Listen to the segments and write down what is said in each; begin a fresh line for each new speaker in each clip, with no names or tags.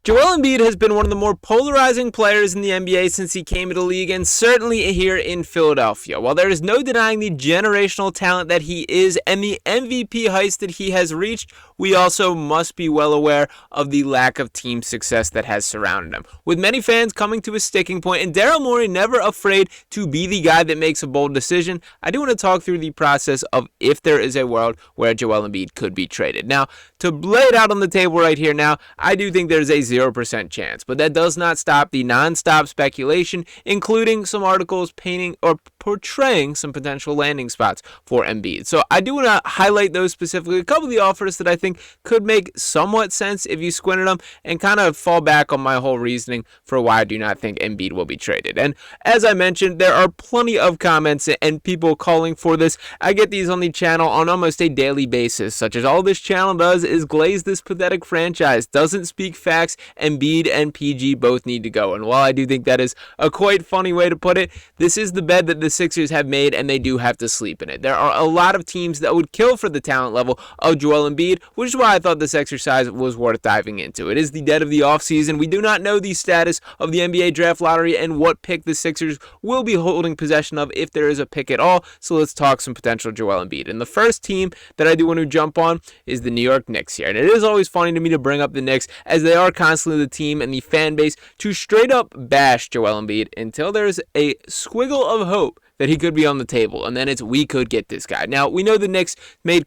Joel Embiid has been one of the more polarizing players in the NBA since he came into the league, and certainly here in Philadelphia. While there is no denying the generational talent that he is and the MVP heights that he has reached, we also must be well aware of the lack of team success that has surrounded him. With many fans coming to a sticking point, and Daryl Morey never afraid to be the guy that makes a bold decision, I do want to talk through the process of if there is a world where Joel Embiid could be traded. Now, to lay it out on the table right here now, I do think there's a 0% chance, but that does not stop the non-stop speculation, including some articles painting or portraying some potential landing spots for Embiid. So I do want to highlight those specifically, a couple of the offers that I think could make somewhat sense if you squinted them, and kind of fall back on my whole reasoning for why I do not think Embiid will be traded. And as I mentioned, there are plenty of comments and people calling for this. I get these on the channel on almost a daily basis, such as all this channel does is glaze this pathetic franchise, doesn't speak facts, Embiid and PG both need to go. And while I do think that is a quite funny way to put it, this is the bed that the Sixers have made, and they do have to sleep in it. There are a lot of teams that would kill for the talent level of Joel Embiid, which is why I thought this exercise was worth diving into. It is the dead of the offseason. We do not know the status of the NBA draft lottery and what pick the Sixers will be holding possession of if there is a pick at all. So let's talk some potential Joel Embiid. And the first team that I do want to jump on is the New York Knicks here. And it is always funny to me to bring up the Knicks, as they are constantly the team and the fan base to straight up bash Joel Embiid until there's a squiggle of hope that he could be on the table, and then it's we could get this guy. Now, we know the Knicks made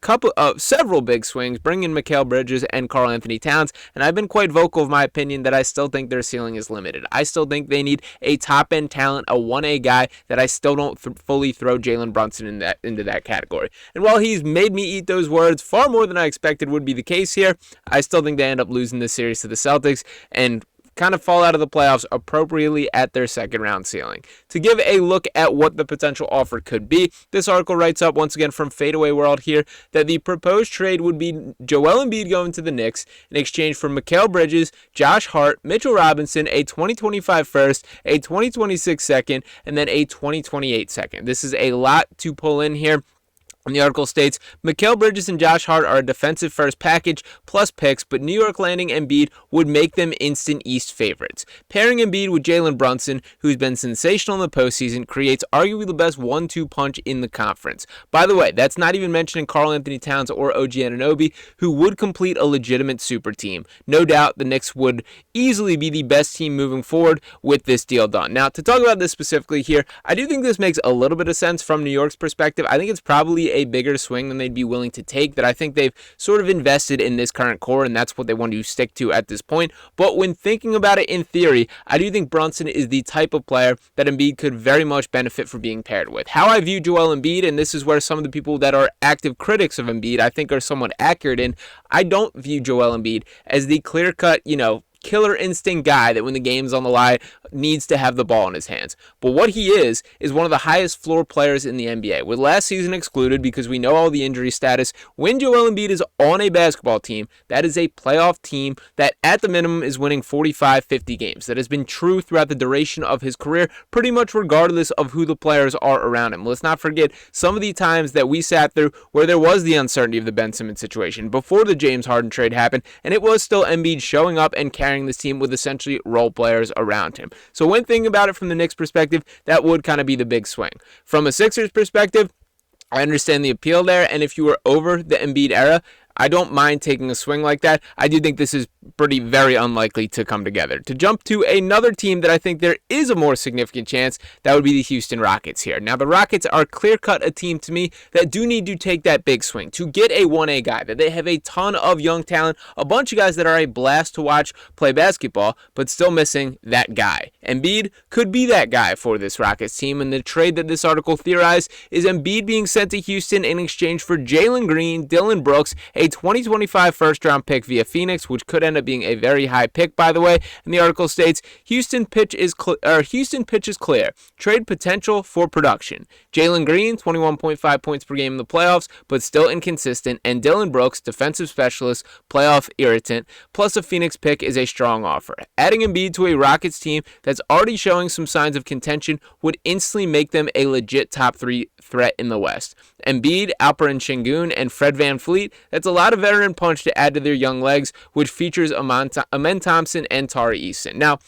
several big swings, bringing Mikal Bridges and Karl Anthony Towns, and I've been quite vocal of my opinion that I still think their ceiling is limited. I still think they need a top-end talent, a 1A guy, that I still don't fully throw Jalen Brunson into that category. And while he's made me eat those words far more than I expected would be the case here, I still think they end up losing this series to the Celtics and kind of fall out of the playoffs appropriately at their second round ceiling. To give a look at what the potential offer could be, this article writes up once again from Fadeaway World here that the proposed trade would be Joel Embiid going to the Knicks in exchange for Mikal Bridges, Josh Hart, Mitchell Robinson, a 2025 first, a 2026 second, and then a 2028 second. This is a lot to pull in here. And the article states, Mikal Bridges and Josh Hart are a defensive first package plus picks, but New York landing Embiid would make them instant East favorites. Pairing Embiid with Jalen Brunson, who's been sensational in the postseason, creates arguably the best 1-2 punch in the conference. By the way, that's not even mentioning Karl Anthony Towns or OG Anunoby, who would complete a legitimate super team. No doubt the Knicks would easily be the best team moving forward with this deal done. Now, to talk about this specifically here, I do think this makes a little bit of sense from New York's perspective. I think it's probably a bigger swing than they'd be willing to take, that I think they've sort of invested in this current core, and that's what they want to stick to at this point. But when thinking about it in theory, I do think Brunson is the type of player that Embiid could very much benefit from being paired with. How I view Joel Embiid, and this is where some of the people that are active critics of Embiid I think are somewhat accurate in, I don't view Joel Embiid as the clear-cut, killer instinct guy that when the game's on the line needs to have the ball in his hands. But what he is one of the highest floor players in the NBA, with last season excluded because we know all the injury status. When Joel Embiid is on a basketball team, that is a playoff team that at the minimum is winning 45-50 games. That has been true throughout the duration of his career, pretty much regardless of who the players are around him. Let's not forget some of the times that we sat through where there was the uncertainty of the Ben Simmons situation before the James Harden trade happened, and it was still Embiid showing up and carrying this team with essentially role players around him. So when thinking about it from the Knicks perspective, that would kind of be the big swing. From a Sixers perspective, I understand the appeal there, and if you were over the Embiid era, I don't mind taking a swing like that. I do think this is very unlikely to come together. To jump to another team that I think there is a more significant chance, that would be the Houston Rockets here. Now, the Rockets are clear-cut a team to me that do need to take that big swing, to get a 1A guy, that they have a ton of young talent, a bunch of guys that are a blast to watch play basketball, but still missing that guy. Embiid could be that guy for this Rockets team, and the trade that this article theorized is Embiid being sent to Houston in exchange for Jalen Green, Dylan Brooks, a 2025 first-round pick via Phoenix, which could end up being a very high pick, by the way. And the article states, Houston pitch is clear. Trade potential for production. Jalen Green, 21.5 points per game in the playoffs, but still inconsistent. And Dylan Brooks, defensive specialist, playoff irritant, plus a Phoenix pick is a strong offer. Adding Embiid to a Rockets team that's already showing some signs of contention would instantly make them a legit top 3 threat in the West. Embiid, Alperen Sengun, and Fred VanVleet, that's a lot of veteran punch to add to their young legs, which features Amen Thompson and Tari Eason. Now,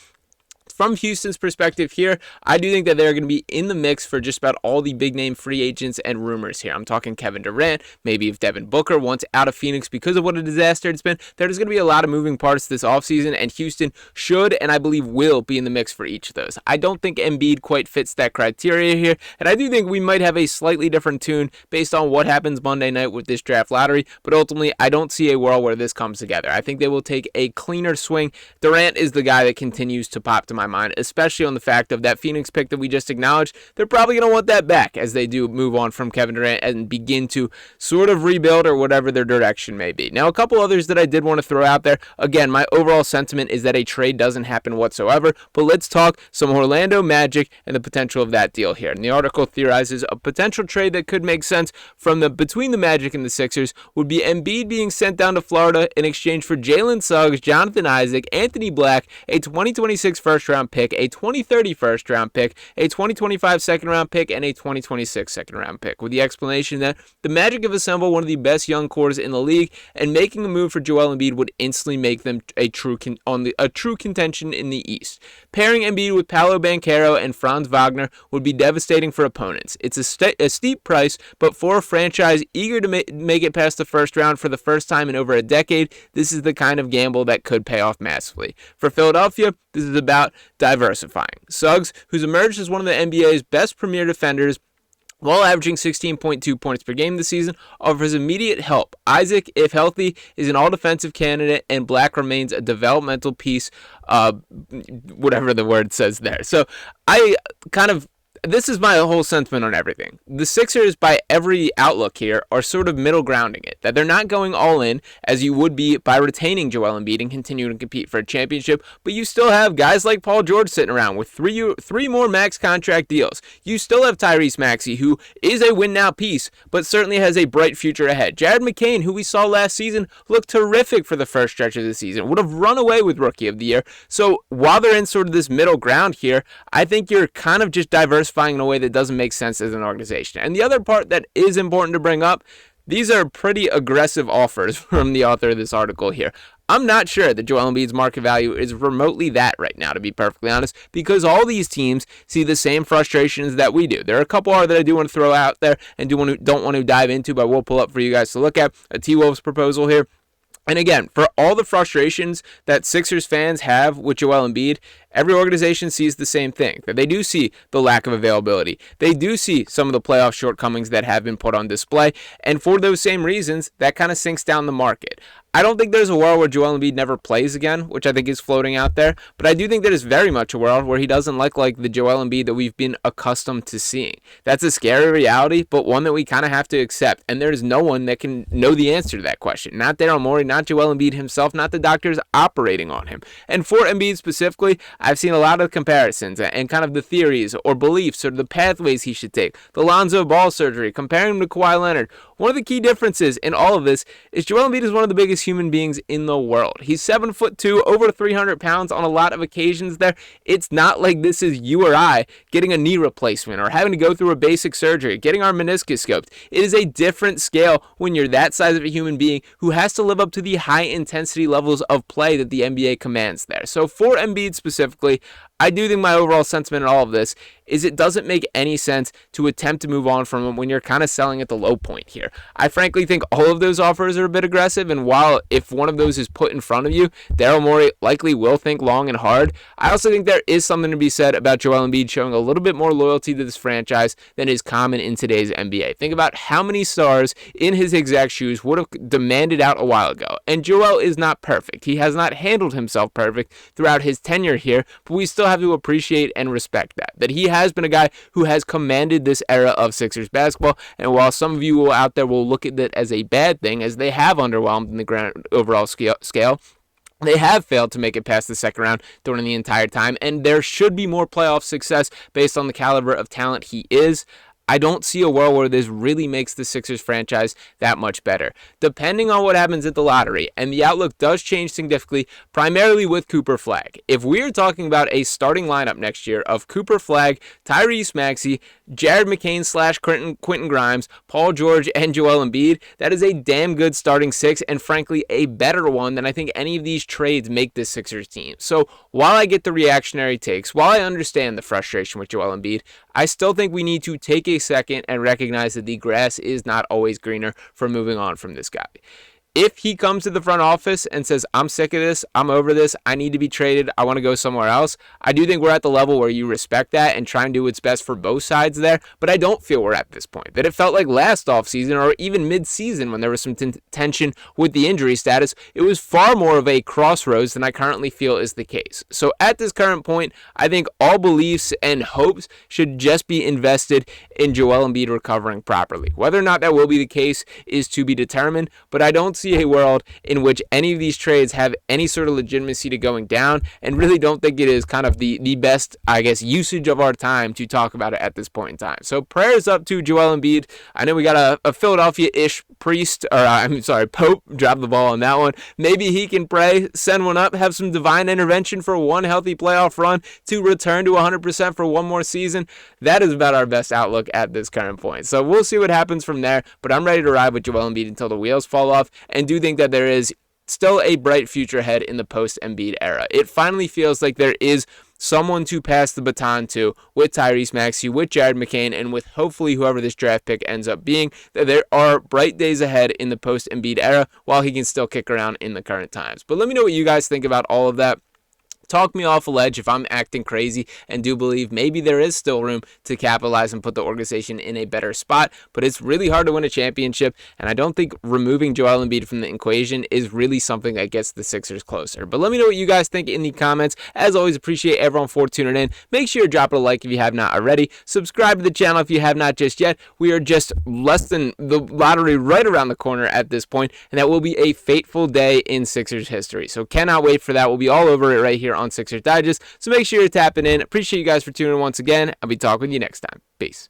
from Houston's perspective here, I do think that they're going to be in the mix for just about all the big-name free agents and rumors here. I'm talking Kevin Durant, maybe if Devin Booker wants out of Phoenix because of what a disaster it's been. There's going to be a lot of moving parts this offseason, and Houston should and I believe will be in the mix for each of those. I don't think Embiid quite fits that criteria here, and I do think we might have a slightly different tune based on what happens Monday night with this draft lottery, but ultimately, I don't see a world where this comes together. I think they will take a cleaner swing. Durant is the guy that continues to pop to my mind, especially on the fact of that Phoenix pick that we just acknowledged. They're probably going to want that back as they do move on from Kevin Durant and begin to sort of rebuild or whatever their direction may be. Now, a couple others that I did want to throw out there. Again, my overall sentiment is that a trade doesn't happen whatsoever, but let's talk some Orlando Magic and the potential of that deal here. And the article theorizes a potential trade that could make sense between the Magic and the Sixers would be Embiid being sent down to Florida in exchange for Jalen Suggs, Jonathan Isaac, Anthony Black, a 2026 first-round pick, a 2030 first-round pick, a 2025 second-round pick, and a 2026 second-round pick, with the explanation that the Magic have assembled one of the best young cores in the league, and making a move for Joel Embiid would instantly make them a true contention in the East. Pairing Embiid with Paolo Banchero and Franz Wagner would be devastating for opponents. It's a steep price, but for a franchise eager to make it past the first round for the first time in over a decade, this is the kind of gamble that could pay off massively. For Philadelphia, this is about diversifying. Suggs, who's emerged as one of the NBA's best premier defenders, while averaging 16.2 points per game this season, offers immediate help. Isaac, if healthy, is an all-defensive candidate, and Black remains a developmental piece, whatever the word says there. So this is my whole sentiment on everything. The Sixers, by every outlook here, are sort of middle grounding it. That they're not going all in, as you would be by retaining Joel Embiid and continuing to compete for a championship, but you still have guys like Paul George sitting around with three more max contract deals. You still have Tyrese Maxey, who is a win-now piece, but certainly has a bright future ahead. Jared McCain, who we saw last season, looked terrific for the first stretch of the season, would have run away with Rookie of the Year. So while they're in sort of this middle ground here, I think you're kind of just diversifying in a way that doesn't make sense as an organization. And the other part that is important to bring up, these are pretty aggressive offers from the author of this article here. I'm not sure that Joel Embiid's market value is remotely that right now, to be perfectly honest, because all these teams see the same frustrations that we do. There are a couple that I do want to throw out there and don't want to dive into, but we'll pull up for you guys to look at. A T-Wolves proposal here. And again, for all the frustrations that Sixers fans have with Joel Embiid, every organization sees the same thing, that they do see the lack of availability. They do see some of the playoff shortcomings that have been put on display. And for those same reasons, that kind of sinks down the market. I don't think there's a world where Joel Embiid never plays again, which I think is floating out there. But I do think there is very much a world where he doesn't look like the Joel Embiid that we've been accustomed to seeing. That's a scary reality, but one that we kind of have to accept. And there's no one that can know the answer to that question. Not Daryl Morey, not Joel Embiid himself, not the doctors operating on him. And for Embiid specifically, I've seen a lot of comparisons and kind of the theories or beliefs or the pathways he should take. The Lonzo Ball surgery, comparing him to Kawhi Leonard. One of the key differences in all of this is Joel Embiid is one of the biggest human beings in the world. He's 7'2", over 300 pounds on a lot of occasions there. It's not like this is you or I getting a knee replacement or having to go through a basic surgery, getting our meniscus scoped. It is a different scale when you're that size of a human being who has to live up to the high intensity levels of play that the NBA commands there. So for Embiid specifically, I do think my overall sentiment in all of this is it doesn't make any sense to attempt to move on from him when you're kind of selling at the low point here. I frankly think all of those offers are a bit aggressive, and while if one of those is put in front of you, Daryl Morey likely will think long and hard. I also think there is something to be said about Joel Embiid showing a little bit more loyalty to this franchise than is common in today's NBA. Think about how many stars in his exact shoes would have demanded out a while ago. And Joel is not perfect. He has not handled himself perfect throughout his tenure here, but we still have to appreciate and respect that he has been a guy who has commanded this era of Sixers basketball. And while some of you out there will look at it as a bad thing, as they have underwhelmed in the grand overall scale, they have failed to make it past the second round during the entire time, and there should be more playoff success based on the caliber of talent he is. I don't see a world where this really makes the Sixers franchise that much better. Depending on what happens at the lottery, and the outlook does change significantly, primarily with Cooper Flagg. If we're talking about a starting lineup next year of Cooper Flagg, Tyrese Maxey, Jared McCain / Quentin Grimes, Paul George, and Joel Embiid, that is a damn good starting six, and frankly, a better one than I think any of these trades make this Sixers team. So while I get the reactionary takes, while I understand the frustration with Joel Embiid, I still think we need to take a second and recognize that the grass is not always greener for moving on from this guy. If he comes to the front office and says, I'm sick of this, I'm over this, I need to be traded, I want to go somewhere else, I do think we're at the level where you respect that and try and do what's best for both sides there, but I don't feel we're at this point. That it felt like last offseason or even mid-season when there was some tension with the injury status, it was far more of a crossroads than I currently feel is the case. So at this current point, I think all beliefs and hopes should just be invested in Joel Embiid recovering properly. Whether or not that will be the case is to be determined, but I don't see a world in which any of these trades have any sort of legitimacy to going down, and really don't think it is kind of the best, I guess, usage of our time to talk about it at this point in time. So prayers up to Joel Embiid. I know we got a Philadelphia-ish Pope drop the ball on that one. Maybe he can pray, send one up, have some divine intervention for one healthy playoff run to return to 100% for one more season. That is about our best outlook at this current point. So we'll see what happens from there, but I'm ready to ride with Joel Embiid until the wheels fall off, and do think that there is still a bright future ahead in the post-Embiid era. It finally feels like there is someone to pass the baton to with Tyrese Maxey, with Jared McCain, and with hopefully whoever this draft pick ends up being, that there are bright days ahead in the post-Embiid era while he can still kick around in the current times. But let me know what you guys think about all of that. Talk me off a ledge if I'm acting crazy and do believe maybe there is still room to capitalize and put the organization in a better spot, but it's really hard to win a championship, and I don't think removing Joel Embiid from the equation is really something that gets the Sixers closer. But let me know what you guys think in the comments. As always, appreciate everyone for tuning in. Make sure you drop a like if you have not already. Subscribe to the channel if you have not just yet. We are just less than the lottery right around the corner at this point, and that will be a fateful day in Sixers history. So cannot wait for that. We'll be all over it right here on Sixers Digest. So make sure you're tapping in. Appreciate you guys for tuning in once again. I'll be talking with you next time. Peace.